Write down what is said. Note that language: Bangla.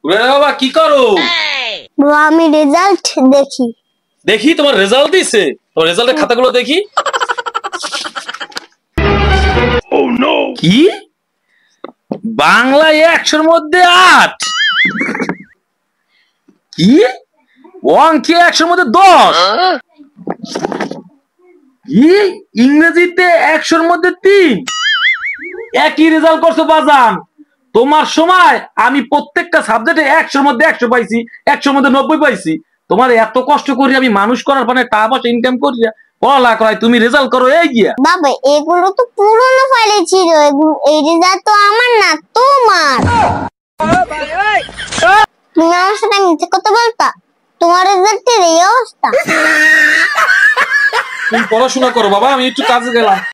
বাবা কি করো? আমি রেজাল্ট দেখি। দেখি তোমার রেজাল্ট দিছে? তোমার রেজাল্টের খাতাগুলো দেখি। কি বাংলায় 100-র মধ্যে 8? কি অঙ্কে 100-র মধ্যে 10? কি ইংরেজিতে 100-র মধ্যে 3? একই রেজাল্ট করছো বাজান। তোমার সময় আমি প্রত্যেকটা সাবজেক্টে 100-র মধ্যে 100 পাইছি, 100-র মধ্যে 90 পাইছি। তোমার এত কষ্ট করি আমি মানুষ করার পরে টাকা পয়সা ইনকাম করি, পড়ালেখা করাই, তুমি রেজাল্ট করো এই গিয়া। বাবা এগুলো তো পুরনো ফাইলে ছিল, এই রেজাল্ট তো আমার না তোমার। তুমি আমার সাথে মিথ্যে কথা বলতা, তোমার রেজাল্টের এই অবস্থা। তুমি পড়াশোনা করো বাবা, আমি একটু কাজে গেলাম।